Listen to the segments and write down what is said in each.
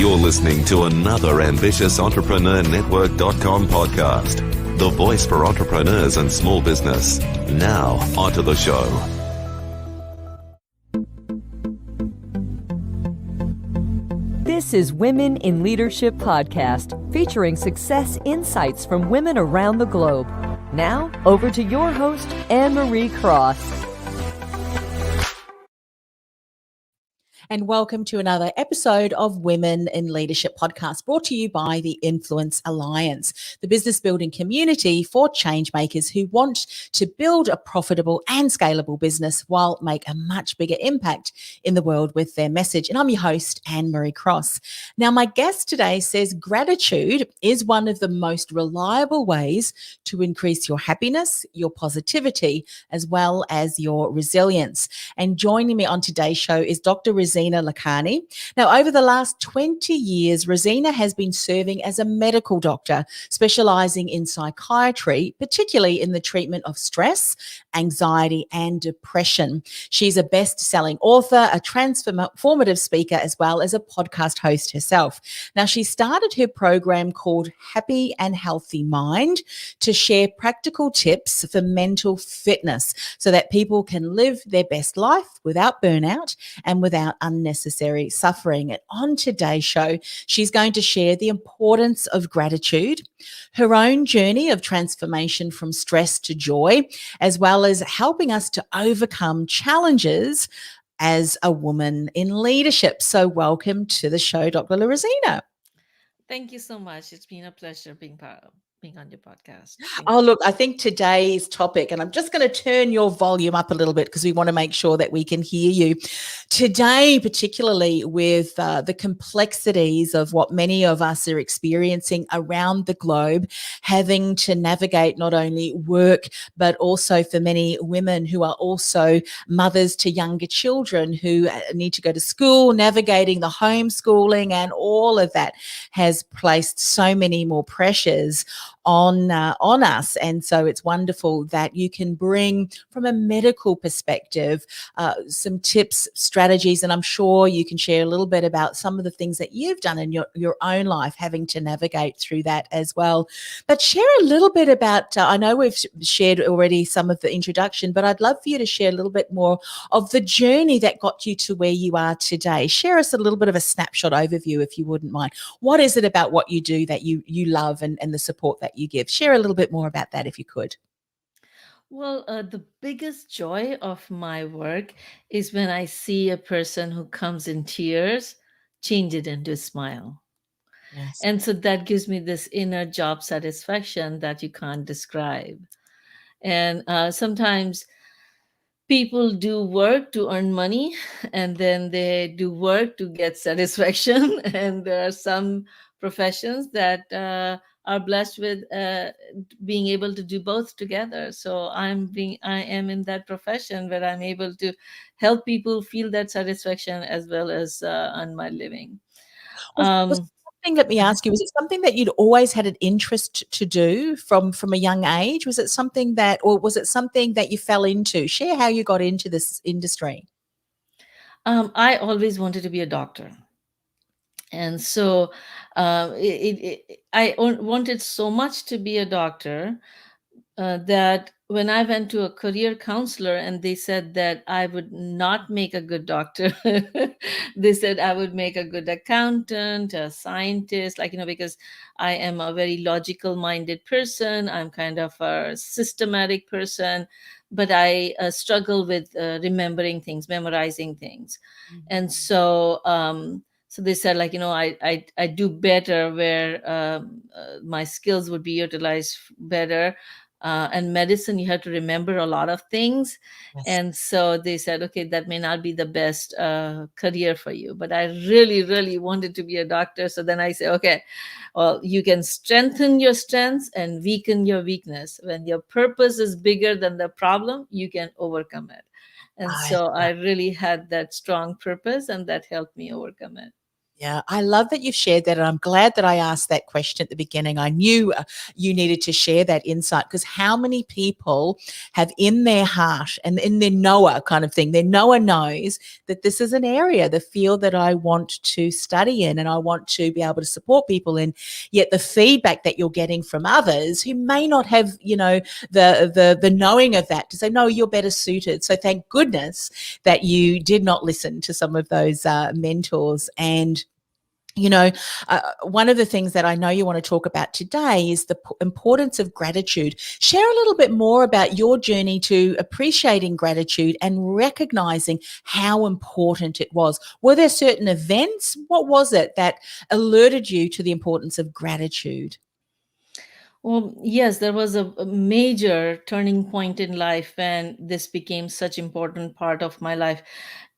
You're listening to another ambitious entrepreneur.network.com podcast. The voice for entrepreneurs and small business. Now, onto the show. This is Women in Leadership Podcast, featuring success insights from women around the globe. Now, over to your host, Anne-Marie Cross. And welcome to another episode of Women in Leadership Podcast, brought to you by the Influence Alliance, the business building community for change makers who want to build a profitable and scalable business while make a much bigger impact in the world with their message. And I'm your host, Anne-Marie Cross. Now, my guest today says gratitude is one of the most reliable ways to increase your happiness, your positivity, as well as your resilience. And joining me on today's show is Dr. Rozina Lakhani. Now, over the last 20 years, Rozina has been serving as a medical doctor, specializing in psychiatry, particularly in the treatment of stress, anxiety, and depression. She's a best-selling author, a transformative speaker, as well as a podcast host herself. Now, she started her program called Happy and Healthy Mind to share practical tips for mental fitness so that people can live their best life without burnout and without unnecessary suffering. And on today's show, she's going to share the importance of gratitude, her own journey of transformation from stress to joy, as well as helping us to overcome challenges as a woman in leadership. So welcome to the show, Dr. Rozina. Thank you so much. It's been a pleasure being on your podcast. Look, I think today's topic, and I'm just going to turn your volume up a little bit because we want to make sure that we can hear you today, particularly with the complexities of what many of us are experiencing around the globe, having to navigate not only work, but also for many women who are also mothers to younger children who need to go to school, navigating the homeschooling, and all of that has placed so many more pressures on us. And so it's wonderful that you can bring, from a medical perspective, some tips, strategies, and I'm sure you can share a little bit about some of the things that you've done in your own life, having to navigate through that as well. But share a little bit about, I know we've shared already some of the introduction, but I'd love for you to share a little bit more of the journey that got you to where you are today. Share us a little bit of a snapshot overview, if you wouldn't mind. What is it about what you do that you love and the support that you give? Share a little bit more about that if you could. Well, the biggest joy of my work is when I see a person who comes in tears, change it into a smile. Yes. And so that gives me this inner job satisfaction that you can't describe. And sometimes people do work to earn money, and then they do work to get satisfaction. And there are some professions that are blessed with being able to do both together. So I am in that profession where I'm able to help people feel that satisfaction as well as earn my living. Let me ask you, was it something that you'd always had an interest to do from a young age? Was it something that, or was it something that you fell into? Share how you got into this industry. I always wanted to be a doctor. And so I wanted so much to be a doctor that when I went to a career counselor and they said that I would not make a good doctor, they said I would make a good accountant, a scientist, because I am a very logical minded person. I'm kind of a systematic person, but I struggle with remembering things, memorizing things. Mm-hmm. And so they said, I do better where my skills would be utilized better. And medicine, you have to remember a lot of things. Yes. And so they said, okay, that may not be the best career for you. But I really, really wanted to be a doctor. So then I said, okay, well, you can strengthen your strengths and weaken your weakness. When your purpose is bigger than the problem, you can overcome it. And so I really had that strong purpose, and that helped me overcome it. Yeah, I love that you've shared that. And I'm glad that I asked that question at the beginning. I knew you needed to share that insight, because how many people have in their heart and in their knower kind of thing, their knower knows that this is an area, the field that I want to study in and I want to be able to support people in. Yet the feedback that you're getting from others who may not have, the knowing of that to say, no, you're better suited. So thank goodness that you did not listen to some of those mentors. And one of the things that I know you want to talk about today is the importance of gratitude. Share a little bit more about your journey to appreciating gratitude and recognizing how important it was. Were there certain events? What was it that alerted you to the importance of gratitude? Well, yes, there was a major turning point in life when this became such important part of my life.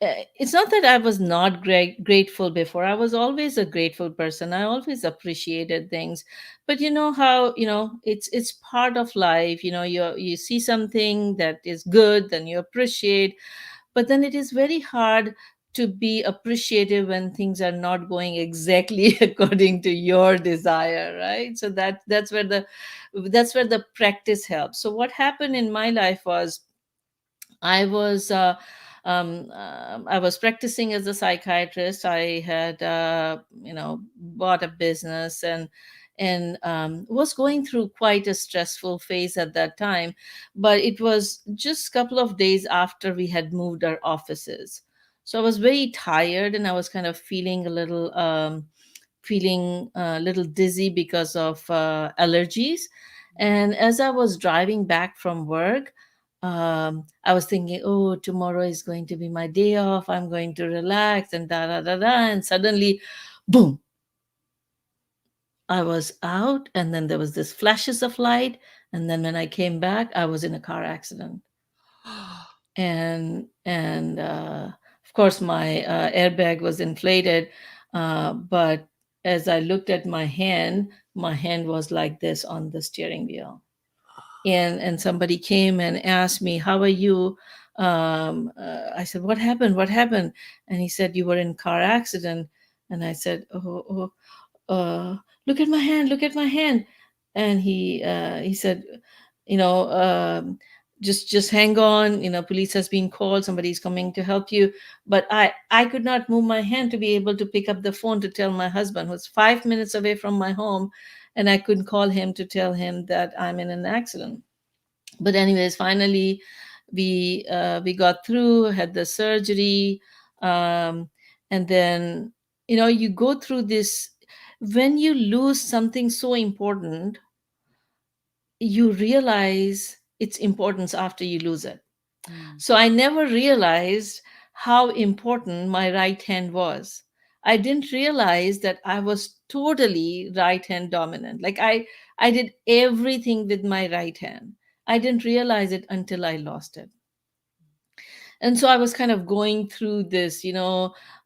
It's not that I was not grateful before. I was always a grateful person. I always appreciated things. But you know how, it's part of life. You see something that is good, then you appreciate, but then it is very hard to be appreciative when things are not going exactly according to your desire, right? So that's where the practice helps. So what happened in my life was, I was I was practicing as a psychiatrist. I had bought a business, and was going through quite a stressful phase at that time. But it was just a couple of days after we had moved our offices, so I was very tired, and I was kind of feeling a little dizzy because of allergies. And as I was driving back from work, I was thinking, oh, tomorrow is going to be my day off. I'm going to relax and da da da da. And suddenly, boom, I was out. And then there was this flashes of light. And then when I came back, I was in a car accident. And of course, my airbag was inflated. But as I looked at my hand was like this on the steering wheel. And somebody came and asked me, how are you? I said, what happened? And he said, you were in car accident. And I said, look at my hand, look at my hand. And he said, you know just hang on, police has been called, somebody's coming to help you. But I could not move my hand to be able to pick up the phone to tell my husband, who's 5 minutes away from my home, and I couldn't call him to tell him that I'm in an accident. But anyways, finally we got through, had the surgery. And then, you go through this. When you lose something so important, you realize its importance after you lose it. So I never realized how important my right hand was. I didn't realize that I was totally right hand dominant. Like I did everything with my right hand. I didn't realize it until I lost it. And so I was kind of going through this,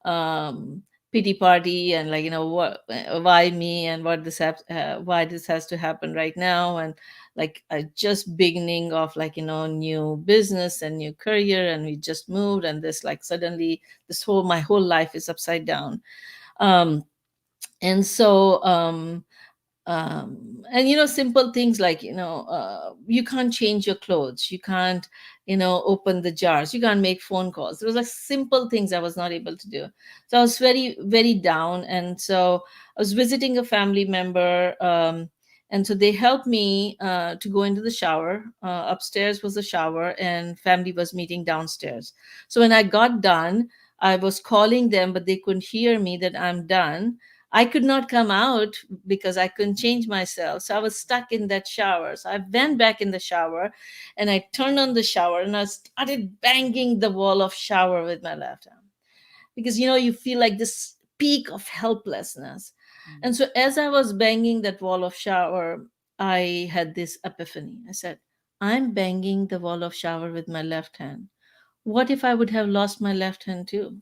um pity party, and like, what, why me, and why this has to happen right now. And like, I just beginning of, like, new business and new career, and we just moved, and this, like, suddenly this whole my whole life is upside down. um and so and simple things like, you can't change your clothes, you can't, open the jars, you can't make phone calls. Those are simple things I was not able to do. So I was very, very down. And so I was visiting a family member, and so they helped me to go into the shower. Upstairs was the shower, and family was meeting downstairs. So when I got done, I was calling them, but they couldn't hear me that I'm done. I could not come out because I couldn't change myself. So I was stuck in that shower. So I went back in the shower, and I turned on the shower, and I started banging the wall of shower with my left hand, because, you feel like this peak of helplessness. And so as I was banging that wall of shower, I had this epiphany. I said, I'm banging the wall of shower with my left hand. What if I would have lost my left hand too?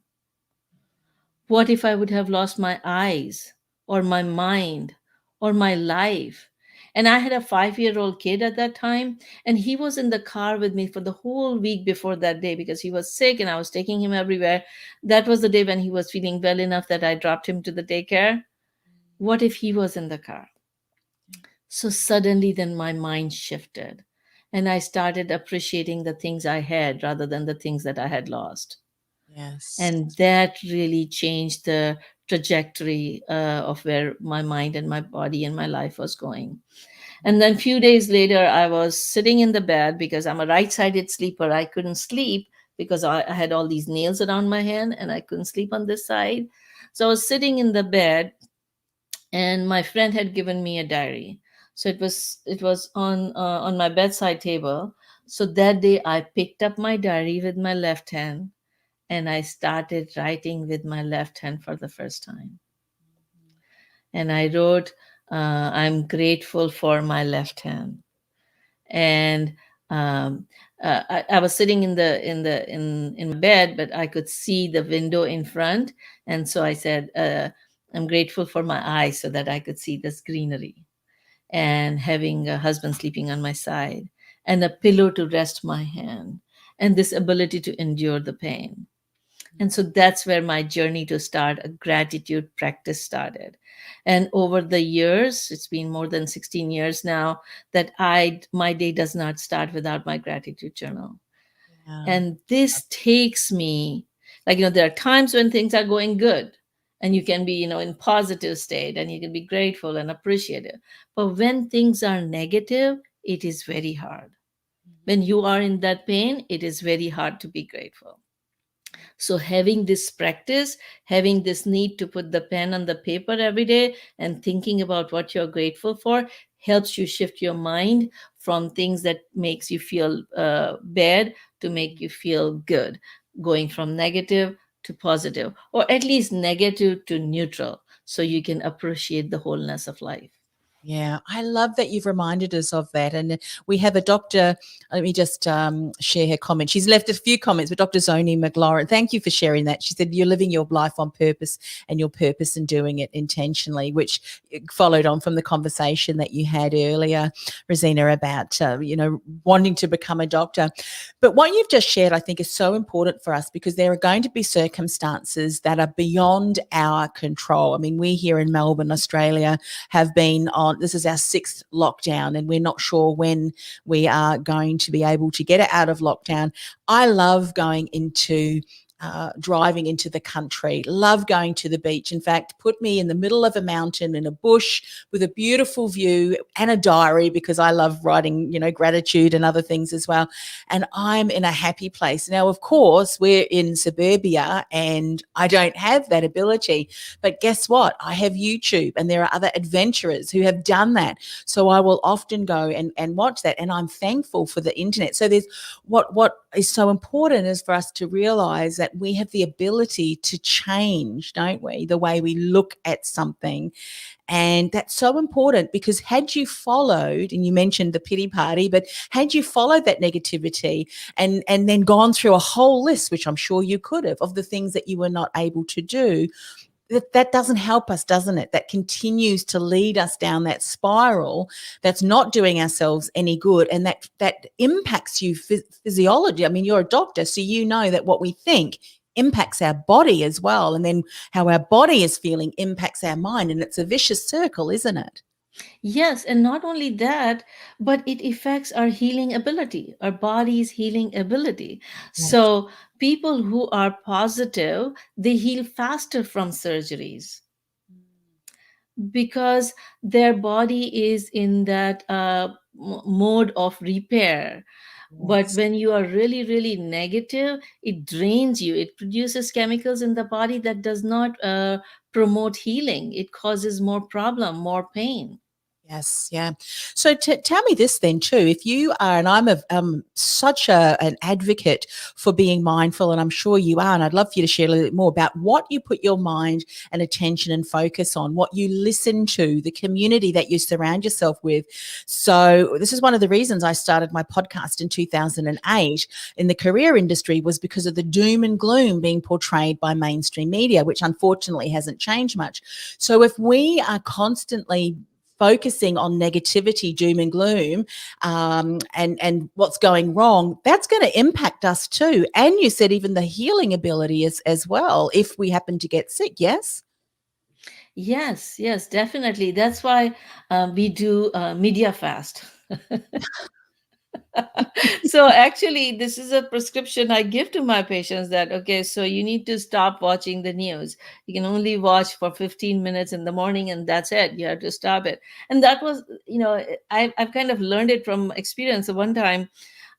What if I would have lost my eyes, or my mind, or my life? And I had a 5-year-old kid at that time, and he was in the car with me for the whole week before that day because he was sick and I was taking him everywhere. That was the day when he was feeling well enough that I dropped him to the daycare. What if he was in the car? So suddenly, then my mind shifted and I started appreciating the things I had rather than the things that I had lost. Yes. And that really changed the trajectory of where my mind and my body and my life was going. And then few days later, I was sitting in the bed because I'm a right-sided sleeper. I couldn't sleep because I had all these nails around my hand and I couldn't sleep on this side. So I was sitting in the bed, and my friend had given me a diary. So it was on my bedside table. So that day, I picked up my diary with my left hand and I started writing with my left hand for the first time. And I wrote, "I'm grateful for my left hand." And um, I was sitting in bed, but I could see the window in front, and so I said, "I'm grateful for my eyes so that I could see this greenery, and having a husband sleeping on my side, and a pillow to rest my hand, and this ability to endure the pain." And so that's where my journey to start a gratitude practice started. And over the years, it's been more than 16 years now that my day does not start without my gratitude journal. Yeah. And this takes me, like, there are times when things are going good and you can be, in positive state and you can be grateful and appreciative. But when things are negative, it is very hard. When you are in that pain, it is very hard to be grateful. So, having this practice, having this need to put the pen on the paper every day and thinking about what you're grateful for helps you shift your mind from things that makes you feel bad to make you feel good, going from negative to positive, or at least negative to neutral, so you can appreciate the wholeness of life. Yeah, I love that you've reminded us of that. And we have a doctor, let me just share her comment. She's left a few comments, but Dr. Zoni McLaurin, thank you for sharing that. She said, "You're living your life on purpose and your purpose in doing it intentionally," which followed on from the conversation that you had earlier, Rosina, about, wanting to become a doctor. But what you've just shared, I think, is so important for us because there are going to be circumstances that are beyond our control. I mean, we here in Melbourne, Australia, have been on, this is our 6th lockdown, and we're not sure when we are going to be able to get it out of lockdown. I love going into driving into the country, love going to the beach. In fact, put me in the middle of a mountain in a bush with a beautiful view and a diary, because I love writing, gratitude and other things as well. And I'm in a happy place. Now, of course, we're in suburbia and I don't have that ability. But guess what? I have YouTube, and there are other adventurers who have done that. So I will often go and watch that. And I'm thankful for the internet. So there's what is so important is for us to realize that we have the ability to change, don't we? The way we look at something. And that's so important, because had you followed, and you mentioned the pity party, but had you followed that negativity and then gone through a whole list, which I'm sure you could have, of the things that you were not able to do, that doesn't help us, doesn't it? That continues to lead us down that spiral that's not doing ourselves any good, and that impacts you physiology. I mean, you're a doctor, so you know that what we think impacts our body as well, and then how our body is feeling impacts our mind, and it's a vicious circle, isn't it? Yes, and not only that, but it affects our healing ability, our body's healing ability. Yes. So, people who are positive, they heal faster from surgeries because their body is in that mode of repair. But Yes. when you are really, really negative, it drains you. It produces chemicals in the body that does not promote healing. It causes more problem, more pain. Yes, yeah. So tell me this then too. If you are, and such an advocate for being mindful, and I'm sure you are, and I'd love for you to share a little bit more about what you put your mind and attention and focus on, what you listen to, the community that you surround yourself with. So this is one of the reasons I started my podcast in 2008 in the career industry, was because of the doom and gloom being portrayed by mainstream media, which unfortunately hasn't changed much. So if we are constantly focusing on negativity, doom and gloom, and what's going wrong, that's going to impact us too. And you said even the healing ability as well if we happen to get sick. Yes. Yes, yes, definitely. That's why we do media fast. So actually, this is a prescription I give to my patients that, okay, so you need to stop watching the news. You can only watch for 15 minutes in the morning and that's it. You have to stop it. And that was, I've kind of learned it from experience. So one time,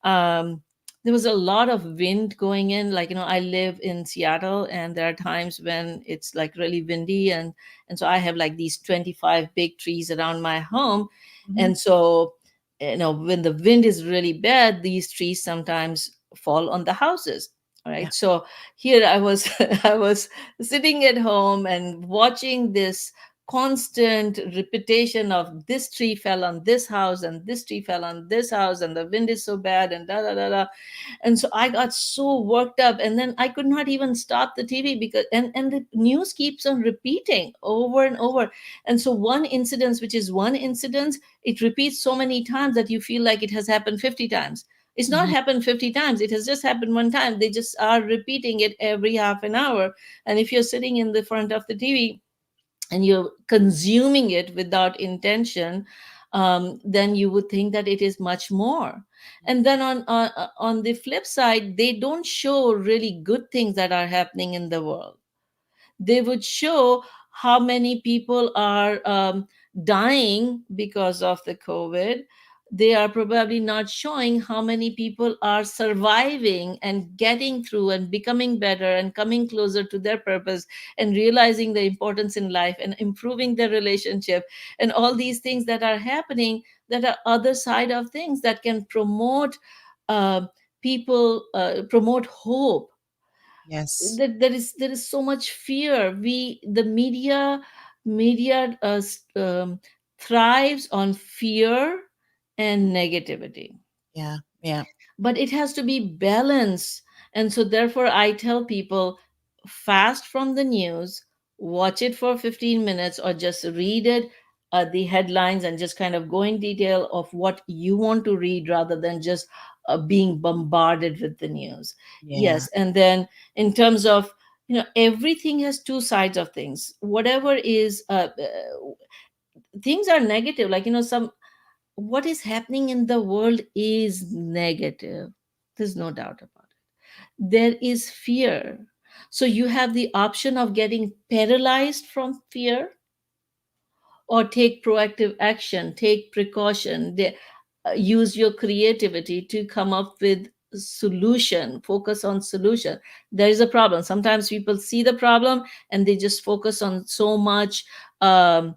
um, there was a lot of wind going in. Like, I live in Seattle, and there are times when it's like really windy. And so I have like these 25 big trees around my home. Mhm. And so, when the wind is really bad, these trees sometimes fall on the houses. All Yeah. right. So here I was, I was sitting at home and watching this constant repetition of this tree fell on this house and this tree fell on this house and the wind is so bad and da da da da. And so I got so worked up, and then I could not even stop the TV because and the news keeps on repeating over and over. And so one incident, which is one incident, it repeats so many times that you feel like it has happened 50 times. It's not Mhm. happened 50 times, it has just happened one time. They just are repeating it every half an hour. And if you're sitting in the front of the TV and you're consuming it without intention, then you would think that it is much more. And then on the flip side, they don't show really good things that are happening in the world. They would show how many people are dying because of the COVID. They are probably not showing how many people are surviving and getting through and becoming better and coming closer to their purpose and realizing the importance in life and improving their relationship and all these things that are happening, that are other side of things that can promote uh, people, promote hope. Yes. There is so much fear. The media thrives on fear and negativity, Yeah. Yeah. but it has to be balanced. And so therefore I tell people, fast from the news, watch it for 15 minutes or just read it, the headlines, and just kind of go in detail of what you want to read rather than just being bombarded with the news. Yeah. Yes. And then in terms of, everything has two sides of things. Whatever is things are negative, like, some what is happening in the world is negative. There's no doubt about it. There is fear. So you have the option of getting paralyzed from fear, or take proactive action, take precaution, use your creativity to come up with solution, focus on solution. There is a problem. Sometimes people see the problem and they just focus on so much, um,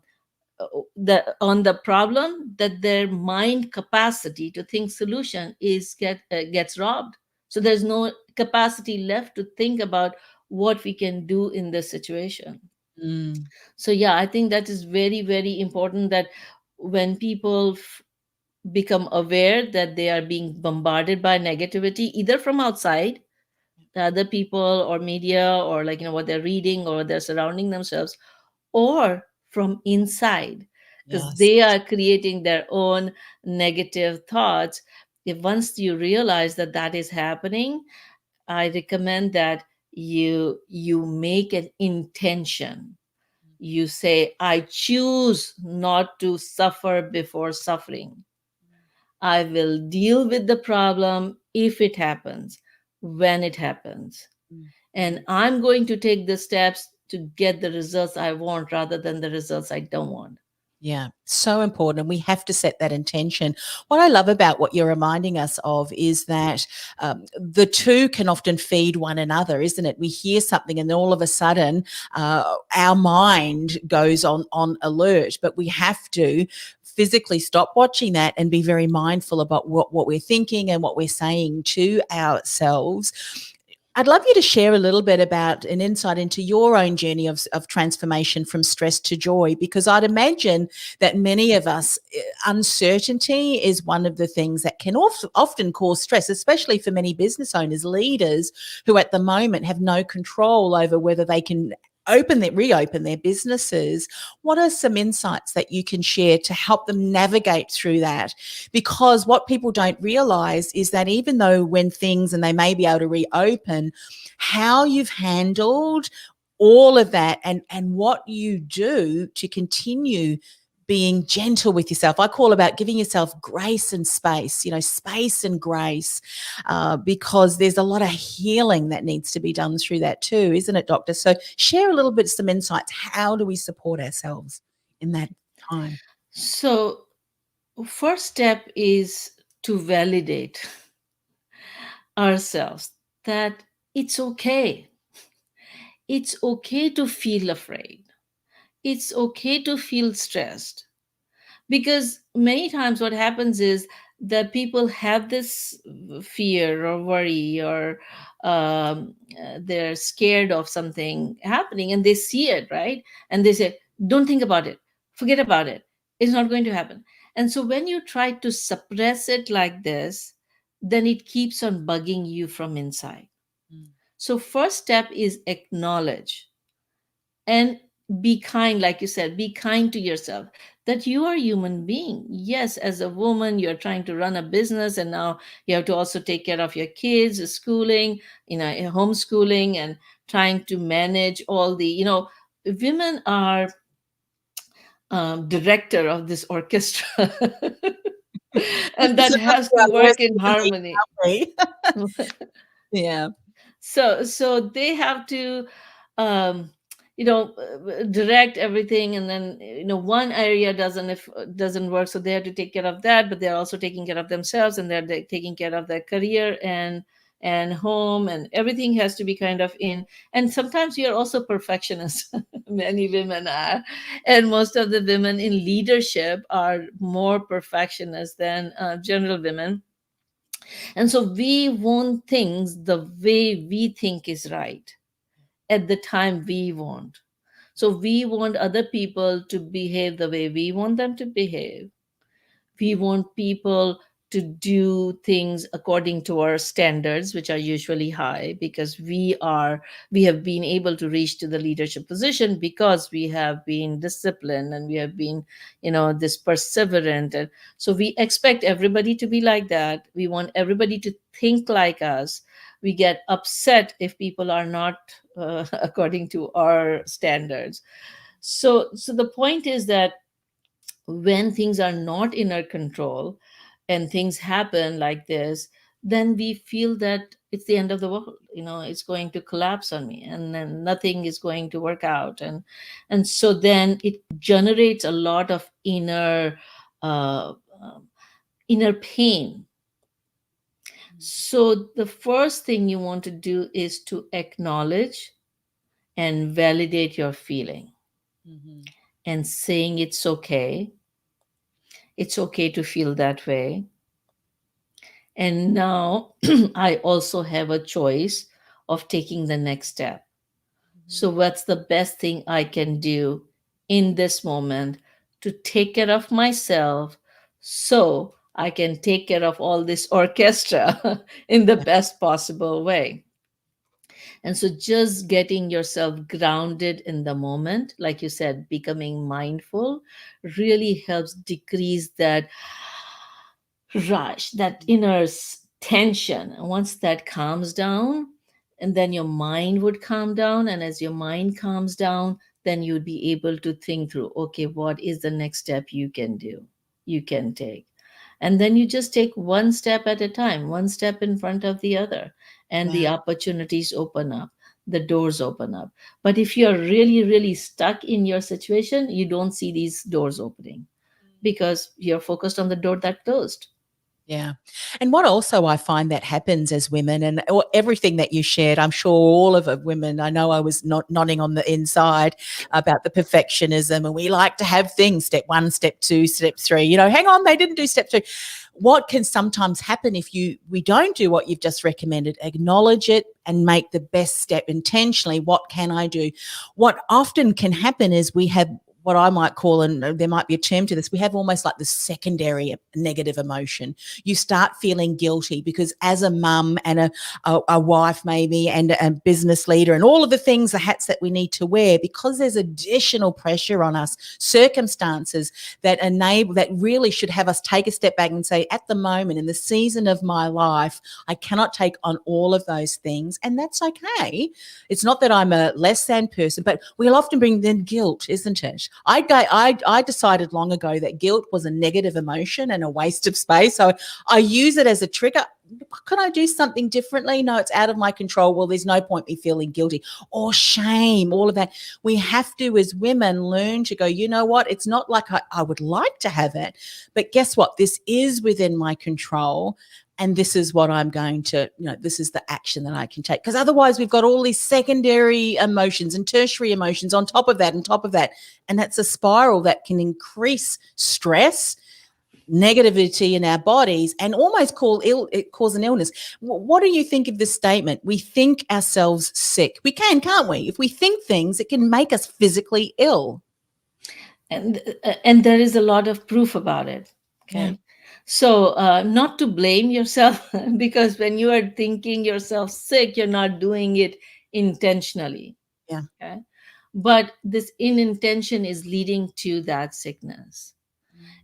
on the problem, that their mind capacity to think solution gets robbed. So there's no capacity left to think about what we can do in this situation. Mm. So yeah, I think that is very, very important, that when people become aware that they are being bombarded by negativity, either from outside, the other people or media, or like, what they're reading or they're surrounding themselves, or from inside, because Yes. they are creating their own negative thoughts. If once you realize that that is happening, I recommend that you make an intention. You say, I choose not to suffer before suffering. I will deal with the problem if it happens, when it happens. Mm. And I'm going to take the steps to get the results I want rather than the results I don't want. Yeah, so important. And we have to set that intention. What I love about what you're reminding us of is that the two can often feed one another, isn't it? We hear something and then all of a sudden our mind goes on alert, but we have to physically stop watching that and be very mindful about what we're thinking and what we're saying to ourselves. I'd love you to share a little bit about an insight into your own journey of transformation from stress to joy, because I'd imagine that many of us, uncertainty is one of the things that can often cause stress, especially for many business owners, leaders who at the moment have no control over whether they can reopen their businesses. What are some insights that you can share to help them navigate through that? Because what people don't realize is that even though when things, and they may be able to reopen, how you've handled all of that and what you do to continue being gentle with yourself. I call about giving yourself grace and space, space and grace, because there's a lot of healing that needs to be done through that too, isn't it, Doctor? So share a little bit, some insights. How do we support ourselves in that time? So first step is to validate ourselves that it's okay. It's okay to feel afraid. It's okay to feel stressed. Because many times what happens is that people have this fear or worry, or they're scared of something happening, and they see it, right? And they say, don't think about it, forget about it, it's not going to happen. And so when you try to suppress it like this, then it keeps on bugging you from inside. So first step is acknowledge and be kind. Like you said, be kind to yourself, that you are a human being. Yes, as a woman, you're trying to run a business, and now you have to also take care of your kids, schooling, homeschooling, and trying to manage all the, women are director of this orchestra. And that has to work in harmony. Yeah. So they have to um direct everything, and then one area doesn't work, so they have to take care of that, but they're also taking care of themselves, and they're taking care of their career and home, and everything has to be kind of in. And sometimes you're also perfectionists. Many women are, and most of the women in leadership are more perfectionists than general women. And so we want things the way we think is right at the time we want. So we want other people to behave the way we want them to behave. We want people to do things according to our standards, which are usually high, because we have been able to reach to the leadership position because we have been disciplined, and we have been this perseverant. And so we expect everybody to be like that. We want everybody to think like us. We get upset if people are not according to our standards. So the point is that when things are not in our control and things happen like this, then we feel that it's the end of the world. It's going to collapse on me, and then nothing is going to work out. And so then it generates a lot of uh, um, inner pain. So the first thing you want to do is to acknowledge and validate your feeling, and saying it's okay. It's okay to feel that way. And now I also have a choice of taking the next step. So, what's the best thing I can do in this moment to take care of myself so I can take care of all this orchestra in the best possible way? And so, just getting yourself grounded in the moment, like you said, becoming mindful, really helps decrease that rush, that inner tension. And once that calms down, and then your mind would calm down. And as your mind calms down, then you'd be able to think through, okay, what is the next step you can do, you can take? And then you just take one step at a time, one step in front of the other, and the opportunities open up, the doors open up. But if you're really, really stuck in your situation, you don't see these doors opening because you're focused on the door that closed. Yeah. And what also I find that happens as women, and everything that you shared, I'm sure all of it women, I know I was nodding on the inside about the perfectionism, and we like to have things, step 1, step 2, step 3, hang on, they didn't do step 2. What can sometimes happen if we don't do what you've just recommended, acknowledge it and make the best step intentionally. What can I do? What often can happen is we have what I might call, and there might be a term to this, we have almost like the secondary negative emotion. You start feeling guilty because as a mum and a wife maybe, and a business leader, and all of the things, the hats that we need to wear, because there's additional pressure on us, circumstances that really should have us take a step back and say, at the moment in the season of my life, I cannot take on all of those things, and that's okay. It's not that I'm a less than person, but we'll often bring in guilt, isn't it? I decided long ago that guilt was a negative emotion and a waste of space. So I use it as a trigger. Could I do something differently? No, it's out of my control. Well, there's no point me feeling guilty or shame, all of that. We have to, as women, learn to go, you know what? It's not like I would like to have it, but guess what? This is within my control. And this is what I'm going to, this is the action that I can take. Because otherwise we've got all these secondary emotions and tertiary emotions on top of that and top of that. And that's a spiral that can increase stress, negativity in our bodies, and almost cause an illness. What do you think of this statement? We think ourselves sick. We can, can't we? If we think things, it can make us physically ill. And there is a lot of proof about it. Okay. Yeah. So not to blame yourself, because when you are thinking yourself sick, you're not doing it intentionally. Yeah. Okay. But this inintention is leading to that sickness.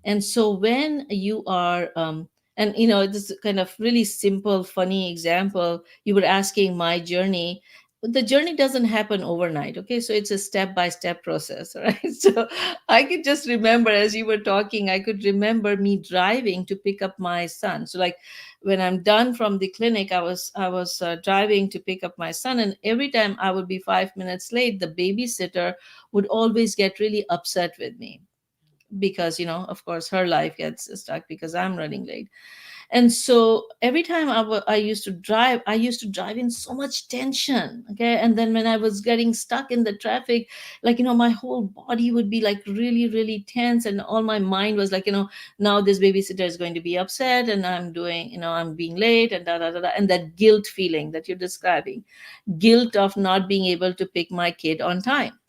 And so when you are, and this kind of really simple, funny example, you were asking my journey. The journey doesn't happen overnight. Okay. So it's a step-by-step process. Right. So I could just remember, as you were talking, I could remember me driving to pick up my son. So like when I'm done from the clinic, I was driving to pick up my son. And every time I would be 5 minutes late, the babysitter would always get really upset with me, because of course her life gets stuck because I'm running late. And so every time I used to drive, in so much tension. Okay. And then when I was getting stuck in the traffic, like my whole body would be like really, really tense, and all my mind was like, now this babysitter is going to be upset, and I'm doing, I'm being late, and da da da da. And that guilt feeling that you're describing, guilt of not being able to pick my kid on time.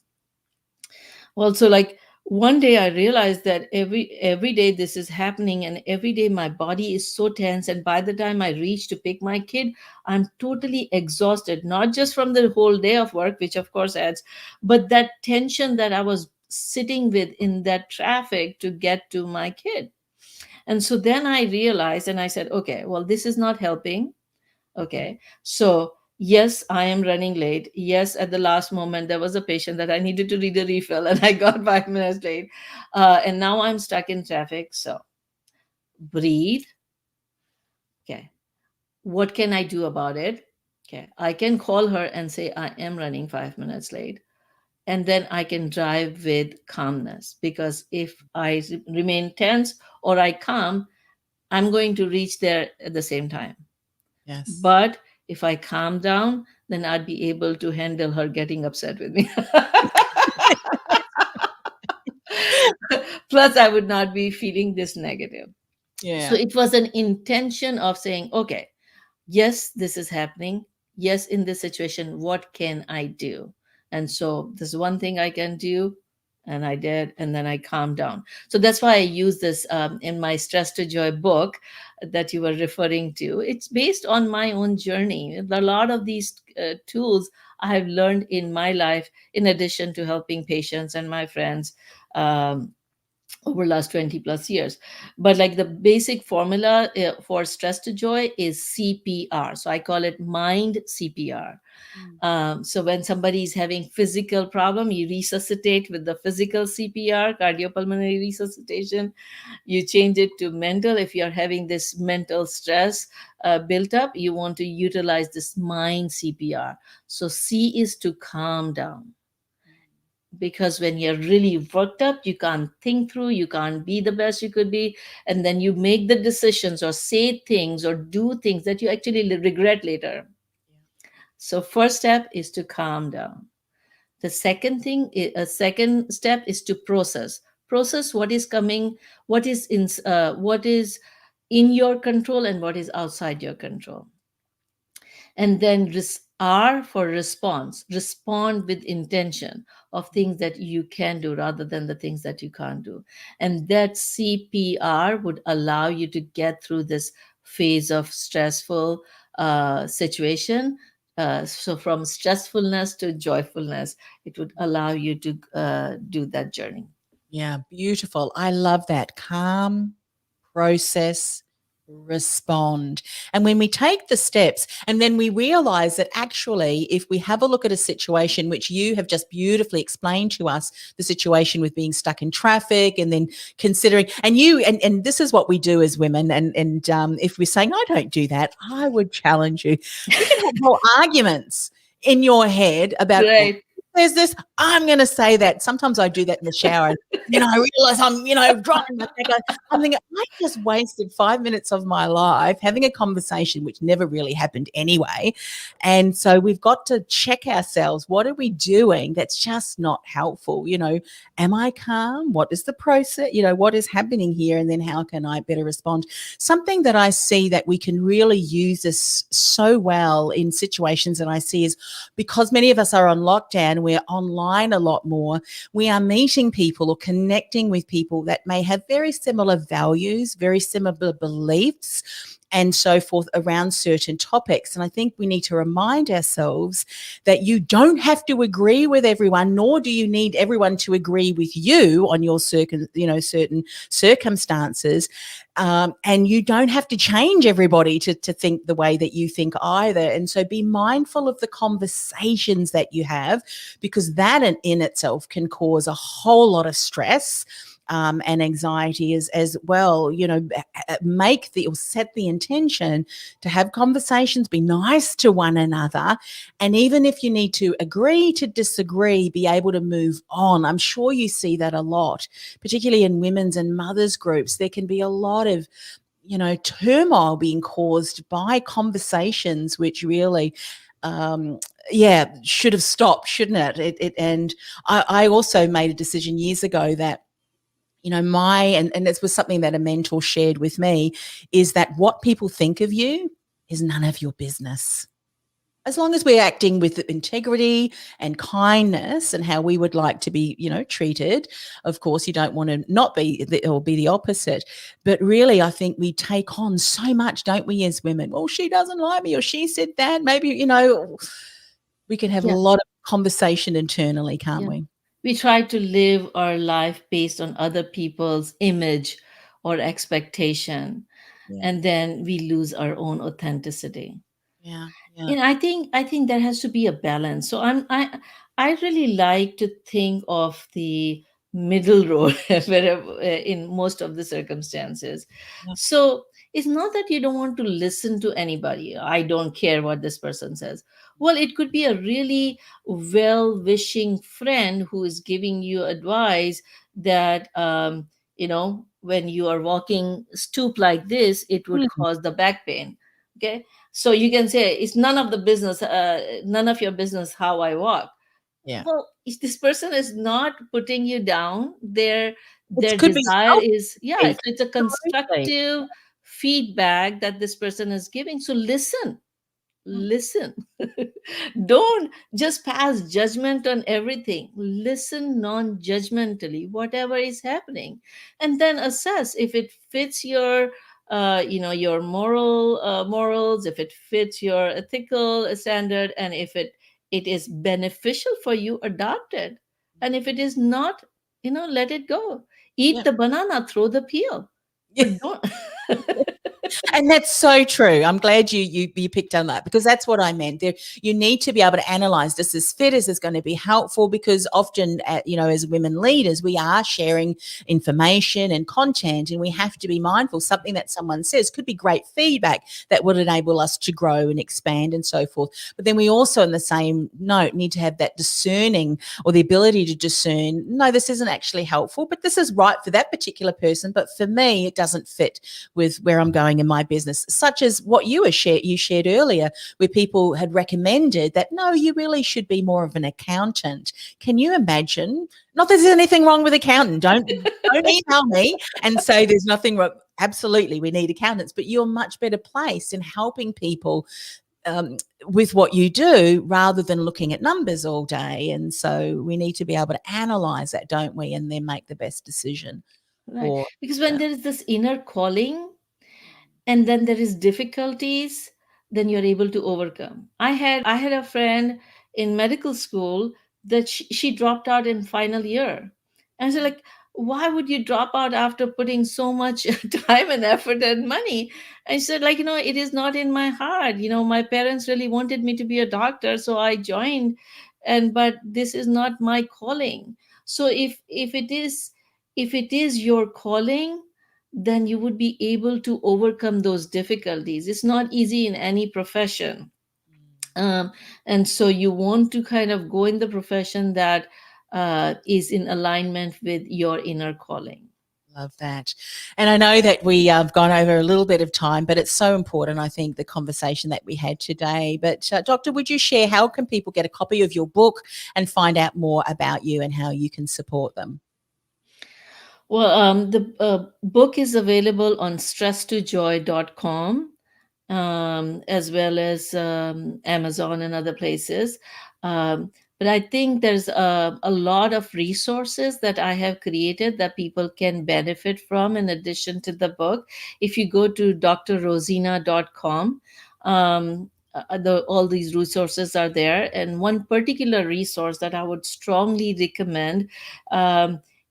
Well, so like one day I realized that every day this is happening, and every day my body is so tense, and by the time I reach to pick my kid, I'm totally exhausted, not just from the whole day of work, which of course adds, but that tension that I was sitting with in that traffic to get to my kid. And so then I realized, and I said, okay, well, this is not helping. Okay. So yes, I am running late. Yes, at the last moment, there was a patient that I needed to read a refill, and I got 5 minutes late. And now I'm stuck in traffic. So breathe. Okay. What can I do about it? Okay. I can call her and say, I am running 5 minutes late. And then I can drive with calmness, because if I remain tense or I calm, I'm going to reach there at the same time. Yes. But if I calm down, then I'd be able to handle her getting upset with me. Plus, I would not be feeling this negative. Yeah. So it was an intention of saying, okay, yes, this is happening. Yes, in this situation, what can I do? And so there's one thing I can do. And I did, and then I calmed down. So that's why I use this in my Stress to Joy book that you were referring to. It's based on my own journey. A lot of these tools I have learned in my life, in addition to helping patients and my friends over last 20 plus years. But like the basic formula for Stress to Joy is CPR. So I call it mind CPR. So when somebody is having physical problem, you resuscitate with the physical CPR, cardiopulmonary resuscitation. You change it to mental. If you're having this mental stress built up, you want to utilize this mind CPR. So C is to calm down. Because when you're really worked up, you can't think through, you can't be the best you could be. And then you make the decisions or say things or do things that you actually regret later. So first step is to calm down. The second thing, a second step is to process. Process what is coming, what is in your control and what is outside your control. And then R for response, respond with intention of things that you can do rather than the things that you can't do. And that CPR would allow you to get through this phase of stressful situation. So from stressfulness to joyfulness, it would allow you to do that journey. Yeah, beautiful. I love that. Calm, process, respond. And when we take the steps and then we realize that actually, if we have a look at a situation, which you have just beautifully explained to us, the situation with being stuck in traffic and then considering, and this is what we do as women. And if we're saying, I don't do that, I would challenge you. You can have more arguments in your head about, Right. there's this, I'm going to say that. Sometimes I do that in the shower. And, I realize I'm, driving my back. I'm thinking, I just wasted 5 minutes of my life having a conversation which never really happened anyway. And so we've got to check ourselves. What are we doing that's just not helpful? Am I calm? What is the process? What is happening here? And then how can I better respond? Something that I see that we can really use this so well in situations that I see is because many of us are on lockdown, we're online a lot more, we are meeting people or connecting with people that may have very similar values, very similar beliefs, and so forth around certain topics. And I think we need to remind ourselves that you don't have to agree with everyone, nor do you need everyone to agree with you on your certain circumstances. And you don't have to change everybody to think the way that you think either. And so be mindful of the conversations that you have, because that in itself can cause a whole lot of stress. And anxiety as well, set the intention to have conversations, be nice to one another. And even if you need to agree to disagree, be able to move on. I'm sure you see that a lot, particularly in women's and mothers groups. There can be a lot of turmoil being caused by conversations which really should have stopped, shouldn't it? And I also made a decision years ago that and this was something that a mentor shared with me, is that what people think of you is none of your business. As long as we're acting with integrity and kindness and how we would like to be, treated. Of course, you don't want to not be or be the opposite. But really, I think we take on so much, don't we, as women? Well, she doesn't like me, or she said that. Maybe, we can have a lot of conversation internally, can't we? We try to live our life based on other people's image or expectation, and then we lose our own authenticity. Yeah. And I think there has to be a balance. So I really like to think of the middle road wherever in most of the circumstances. So it's not that you don't want to listen to anybody. I don't care what this person says. Well, it could be a really well-wishing friend who is giving you advice that when you are walking stoop like this, it would cause the back pain. Okay, so you can say it's none of your business how I walk. Yeah. Well, if this person is not putting you down, their It could be desire is, self-critique. it's a Absolutely. constructive feedback that this person is giving. So listen. Don't just pass judgment on everything. Listen non-judgmentally whatever is happening, and then assess if it fits your your morals, if it fits your ethical standard, and if it is beneficial for you, adopt it. And if it is not, let it go. Eat the banana, throw the peel, but don't. And that's so true. I'm glad you picked on that, because that's what I meant. There, you need to be able to analyze, does this fit? Is this going to be helpful? Because often, as women leaders, we are sharing information and content, and we have to be mindful. Something that someone says could be great feedback that would enable us to grow and expand and so forth. But then we also, in the same note, need to have that discerning, or the ability to discern, no, this isn't actually helpful, but this is right for that particular person. But for me, it doesn't fit with where I'm going in my business, such as what you shared earlier, where people had recommended that, no, you really should be more of an accountant. Can you imagine? Not that there's anything wrong with accountant. Don't email me and say there's nothing wrong. Absolutely, we need accountants, but you're much better placed in helping people with what you do rather than looking at numbers all day. And so we need to be able to analyze that, don't we? And then make the best decision Right. for Because when there is this inner calling, and then there is difficulties, then you're able to overcome. I had a friend in medical school that she dropped out in final year, and so like, why would you drop out after putting so much time and effort and money? And she said, like, it is not in my heart. My parents really wanted me to be a doctor, so I joined, but this is not my calling. So if it is your calling, then you would be able to overcome those difficulties. It's not easy in any profession. Um, and so you want to kind of go in the profession that is in alignment with your inner calling. Love that. And I know that we have gone over a little bit of time, but it's so important, I think, the conversation that we had today. But Doctor, would you share how can people get a copy of your book and find out more about you and how you can support them? Well, the book is available on stresstojoy.com, as well as Amazon and other places. But I think there's a lot of resources that I have created that people can benefit from in addition to the book. If you go to drrozina.com, all these resources are there. And one particular resource that I would strongly recommend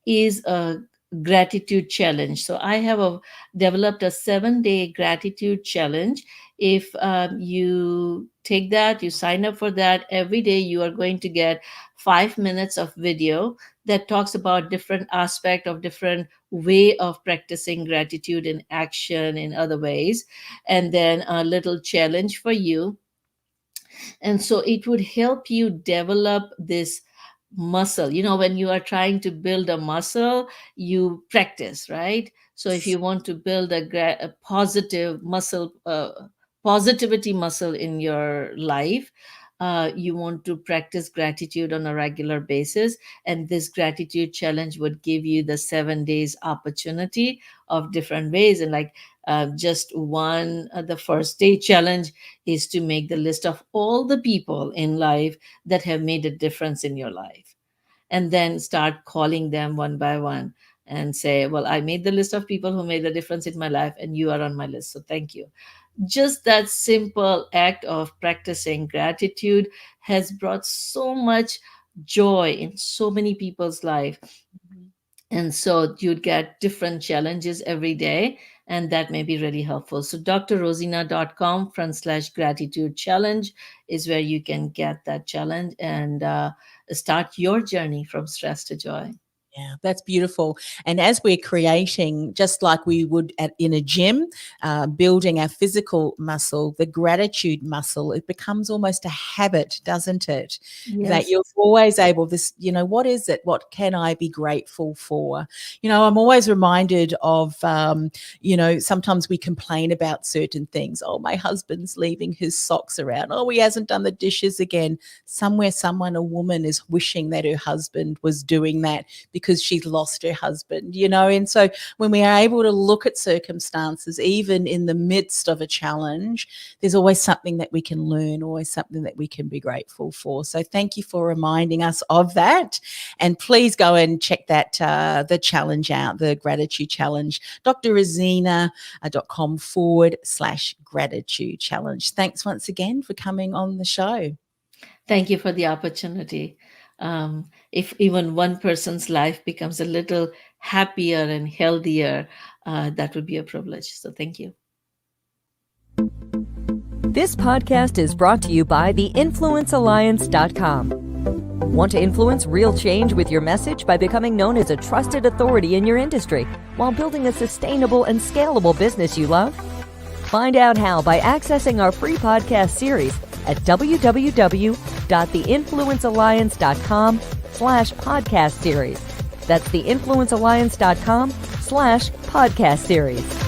is a gratitude challenge. So I have developed a 7-day gratitude challenge. If you take that, you sign up for that, every day you are going to get 5 minutes of video that talks about different aspect of different way of practicing gratitude in action in other ways, and then a little challenge for you. And so it would help you develop this muscle. When you are trying to build a muscle, you practice, right? So if you want to build a positive muscle, positivity muscle in your life, you want to practice gratitude on a regular basis. And this gratitude challenge would give you the 7 days opportunity of different ways. And like, just one, the first day challenge is to make the list of all the people in life that have made a difference in your life, and then start calling them one by one and say, well, I made the list of people who made a difference in my life, and you are on my list, so thank you. Just that simple act of practicing gratitude has brought so much joy in so many people's life. And so you'd get different challenges every day, and that may be really helpful. So drrozina.com/gratitude challenge is where you can get that challenge and start your journey from stress to joy. Yeah, that's beautiful. And as we're creating, just like we would in a gym, building our physical muscle, the gratitude muscle, it becomes almost a habit, doesn't it? Yes. That you're always able, what is it? What can I be grateful for? I'm always reminded of, sometimes we complain about certain things. Oh, my husband's leaving his socks around. Oh, he hasn't done the dishes again. Somewhere, a woman is wishing that her husband was doing that because she's lost her husband, and so when we are able to look at circumstances, even in the midst of a challenge, there's always something that we can learn, always something that we can be grateful for. So thank you for reminding us of that. And please go and check that the challenge out, the gratitude challenge, drrozina.com/gratitude challenge. Thanks once again for coming on the show. Thank you for the opportunity. If even one person's life becomes a little happier and healthier, that would be a privilege. So thank you. This podcast is brought to you by theinfluencealliance.com. Want to influence real change with your message by becoming known as a trusted authority in your industry while building a sustainable and scalable business you love? Find out how by accessing our free podcast series at www.theinfluencealliance.com/podcast series. That's theinfluencealliance.com/podcast series.